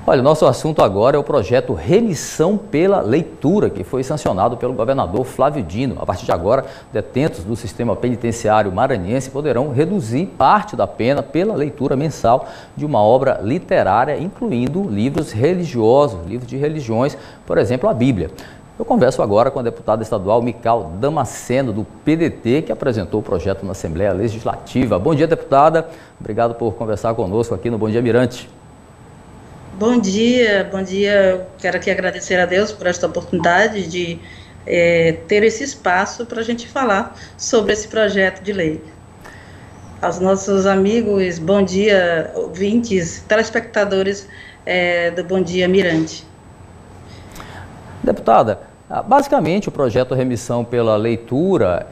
Olha, o nosso assunto agora é o projeto Remissão pela Leitura, que foi sancionado pelo governador Flávio Dino. A partir de agora, detentos do sistema penitenciário maranhense poderão reduzir parte da pena pela leitura mensal de uma obra literária, incluindo livros religiosos, livros de religiões, por exemplo, a Bíblia. Eu converso agora com a deputada estadual Mical Damasceno, do PDT, que apresentou o projeto na Assembleia Legislativa. Bom dia, deputada. Obrigado por conversar conosco aqui no Bom Dia Mirante. Bom dia, bom dia. Quero aqui agradecer a Deus por esta oportunidade de ter esse espaço para a gente falar sobre esse projeto de lei. Aos nossos amigos, bom dia, ouvintes, telespectadores do Bom Dia Mirante. Deputada, basicamente o projeto Remissão pela Leitura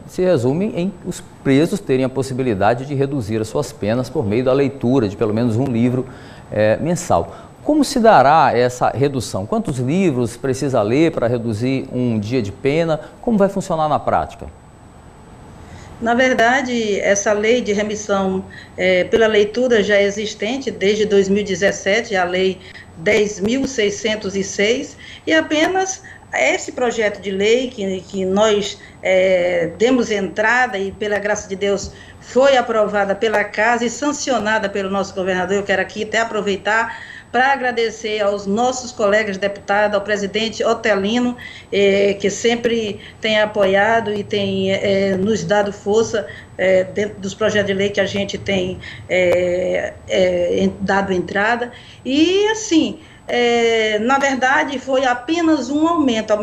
se resume em os presos terem a possibilidade de reduzir as suas penas por meio da leitura de pelo menos um livro mensal. Como se dará essa redução? Quantos livros precisa ler para reduzir um dia de pena? Como vai funcionar na prática? Na verdade, essa lei de remissão pela leitura já é existente desde 2017, a lei 10.606, e apenas esse projeto de lei que nós demos entrada e, pela graça de Deus, foi aprovada pela Casa e sancionada pelo nosso governador. Eu quero aqui até aproveitar para agradecer aos nossos colegas deputados, ao presidente Otelino, que sempre tem apoiado e tem nos dado força dentro dos projetos de lei que a gente tem dado entrada. E, assim, na verdade, foi apenas um aumento,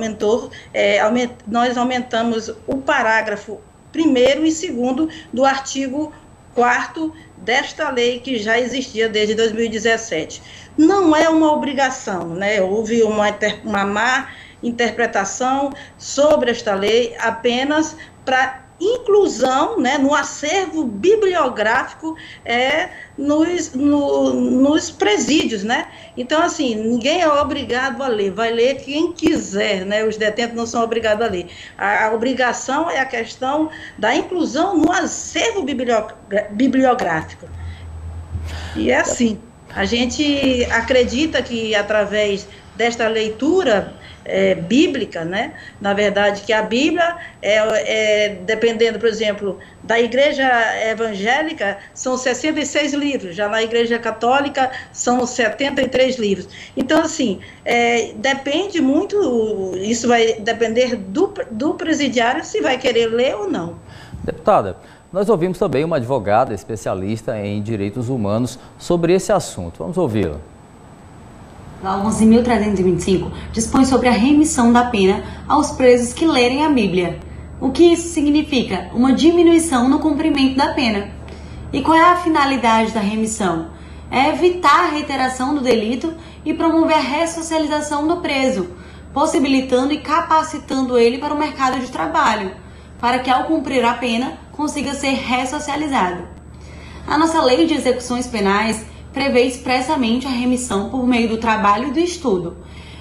nós aumentamos o parágrafo 1º e 2º do artigo 4º desta lei que já existia desde 2017. Não é uma obrigação, né? Houve uma má interpretação sobre esta lei apenas para inclusão, né, no acervo bibliográfico nos presídios, né? Então, assim, ninguém é obrigado a ler, vai ler quem quiser, né? Os detentos não são obrigados a ler. A obrigação é a questão da inclusão no acervo bibliográfico. E é assim, a gente acredita que através desta leitura bíblica, né? Na verdade, que a Bíblia dependendo, por exemplo, da igreja evangélica, são 66 livros, já na igreja católica são 73 livros. Então, assim, depende muito, isso vai depender do presidiário se vai querer ler ou não. Deputada, nós ouvimos também uma advogada especialista em direitos humanos sobre esse assunto. Vamos ouvi-la. A 11.325 dispõe sobre a remissão da pena aos presos que lerem a Bíblia. O que isso significa? Uma diminuição no cumprimento da pena. E qual é a finalidade da remissão? É evitar a reiteração do delito e promover a ressocialização do preso, possibilitando e capacitando ele para o mercado de trabalho, para que ao cumprir a pena consiga ser ressocializado. A nossa lei de execuções penais prevê expressamente a remissão por meio do trabalho e do estudo.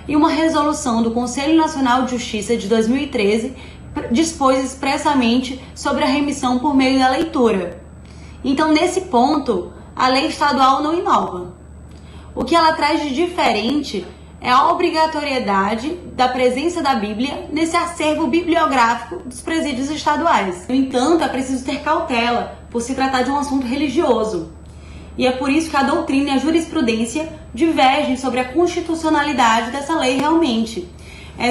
E uma resolução do Conselho Nacional de Justiça de 2013 dispôs expressamente sobre a remissão por meio da leitura. Então, nesse ponto, a lei estadual não inova. O que ela traz de diferente é a obrigatoriedade da presença da Bíblia nesse acervo bibliográfico dos presídios estaduais. No entanto, é preciso ter cautela por se tratar de um assunto religioso. E é por isso que a doutrina e a jurisprudência divergem sobre a constitucionalidade dessa lei realmente.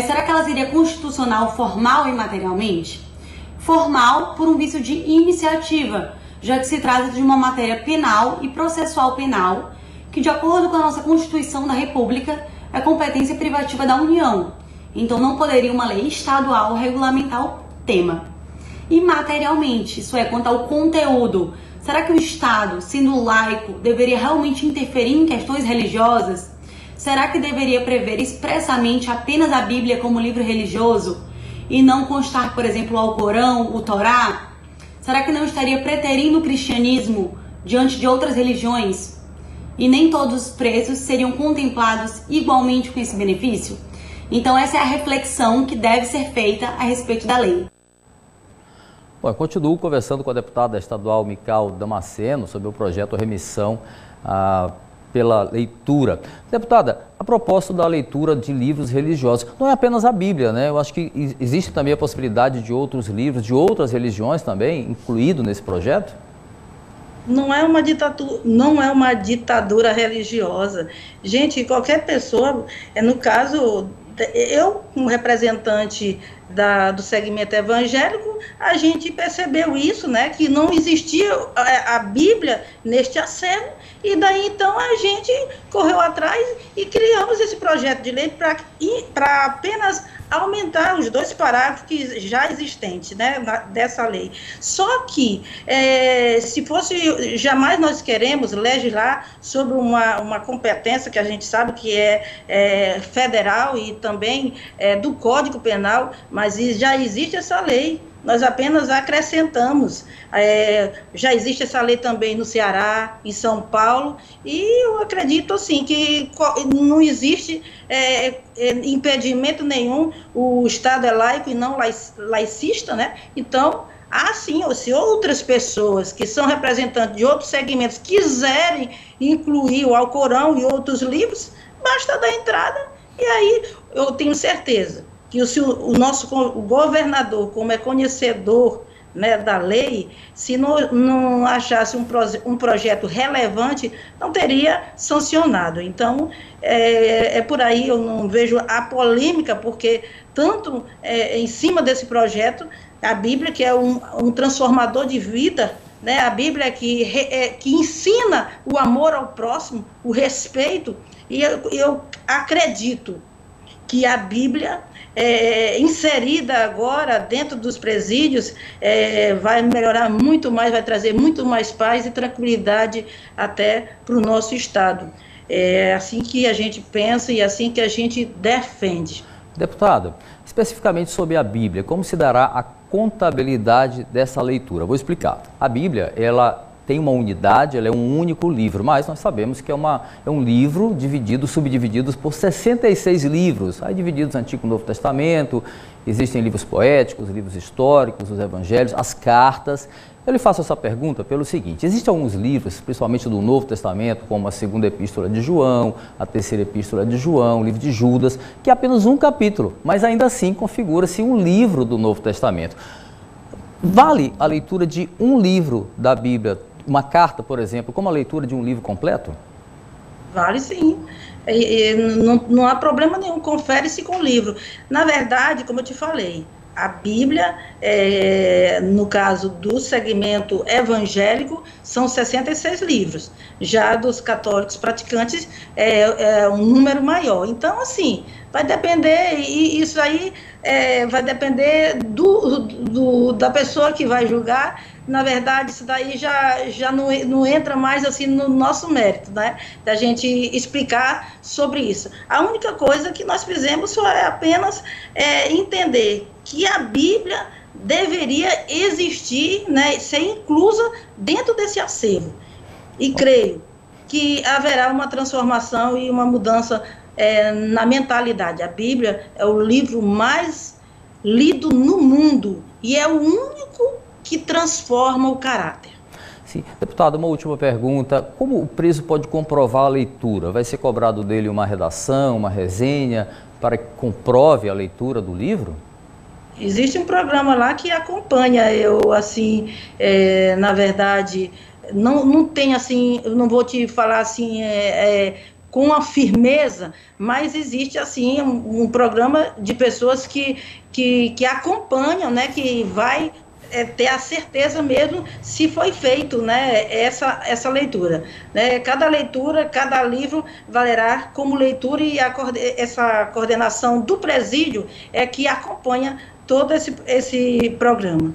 Será que ela seria constitucional formal e materialmente? Formal por um vício de iniciativa, já que se trata de uma matéria penal e processual penal, que de acordo com a nossa Constituição da República, é competência privativa da União. Então não poderia uma lei estadual regulamentar o tema. E materialmente, isso é, quanto ao conteúdo, será que o Estado, sendo laico, deveria realmente interferir em questões religiosas? Será que deveria prever expressamente apenas a Bíblia como livro religioso e não constar, por exemplo, o Alcorão, o Torá? Será que não estaria preterindo o cristianismo diante de outras religiões? E nem todos os presos seriam contemplados igualmente com esse benefício? Então essa é a reflexão que deve ser feita a respeito da lei. Bom, eu continuo conversando com a deputada estadual Mical Damasceno sobre o projeto Remissão pela leitura. Deputada, a propósito da leitura de livros religiosos, não é apenas a Bíblia, né? Eu acho que existe também a possibilidade de outros livros, de outras religiões também, incluído nesse projeto? Não é uma ditadura religiosa. Gente, qualquer pessoa, no caso, eu, como representante do segmento evangélico, a gente percebeu isso, né, que não existia a Bíblia neste acervo, e daí então a gente correu atrás e criamos esse projeto de lei para apenas aumentar os 2 parágrafos que já existentes, né, dessa lei. Só que, se fosse, jamais nós queremos legislar sobre uma competência que a gente sabe que é federal e também do Código Penal, mas já existe essa lei. Nós apenas acrescentamos. Já existe essa lei também no Ceará, em São Paulo, e eu acredito, assim, que não existe impedimento nenhum. O Estado é laico e não laicista, né? Então, sim, se outras pessoas que são representantes de outros segmentos quiserem incluir o Alcorão e outros livros, basta dar entrada, e aí eu tenho certeza que se o nosso governador, como é conhecedor, né, da lei, se não achasse um projeto relevante, não teria sancionado. Então, por aí eu não vejo a polêmica, porque tanto em cima desse projeto, a Bíblia, que é um transformador de vida, né, a Bíblia que ensina o amor ao próximo, o respeito, e eu acredito que a Bíblia, inserida agora dentro dos presídios, vai melhorar muito mais, vai trazer muito mais paz e tranquilidade até para o nosso Estado. É assim que a gente pensa e assim que a gente defende. Deputado, especificamente sobre a Bíblia, como se dará a contabilidade dessa leitura? Vou explicar. A Bíblia, ela tem uma unidade, ela é um único livro, mas nós sabemos que é um livro subdivididos por 66 livros, aí divididos no Antigo e Novo Testamento, existem livros poéticos, livros históricos, os evangelhos, as cartas. Eu lhe faço essa pergunta pelo seguinte: existem alguns livros, principalmente do Novo Testamento, como a 2ª Epístola de João, a 3ª Epístola de João, o livro de Judas, que é apenas um capítulo, mas ainda assim configura-se um livro do Novo Testamento. Vale a leitura de um livro da Bíblia, uma carta, por exemplo, como a leitura de um livro completo? Vale sim. Não há problema nenhum, confere-se com o livro. Na verdade, como eu te falei, a Bíblia, no caso do segmento evangélico, são 66 livros. Já dos católicos praticantes, é um número maior. Então, assim, vai depender, e isso aí vai depender da pessoa que vai julgar. Na verdade, isso daí já não entra mais assim no nosso mérito, né? Da gente explicar sobre isso. A única coisa que nós fizemos foi apenas entender que a Bíblia deveria existir, né, ser inclusa dentro desse acervo. E creio que haverá uma transformação e uma mudança na mentalidade. A Bíblia é o livro mais lido no mundo e é o único que transforma o caráter. Sim. Deputado, uma última pergunta. Como o preso pode comprovar a leitura? Vai ser cobrado dele uma redação, uma resenha, para que comprove a leitura do livro? Existe um programa lá que acompanha. Eu, assim, na verdade, não tem assim, eu não vou te falar assim, com a firmeza, mas existe assim um programa de pessoas que acompanham, né, que vai ter a certeza mesmo se foi feito, né, essa leitura. Né? Cada leitura, cada livro valerá como leitura, e essa coordenação do presídio é que acompanha todo esse programa.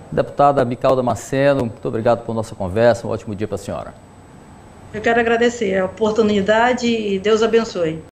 Deputada Micael Damasceno, muito obrigado por nossa conversa, um ótimo dia para a senhora. Eu quero agradecer a oportunidade e Deus abençoe.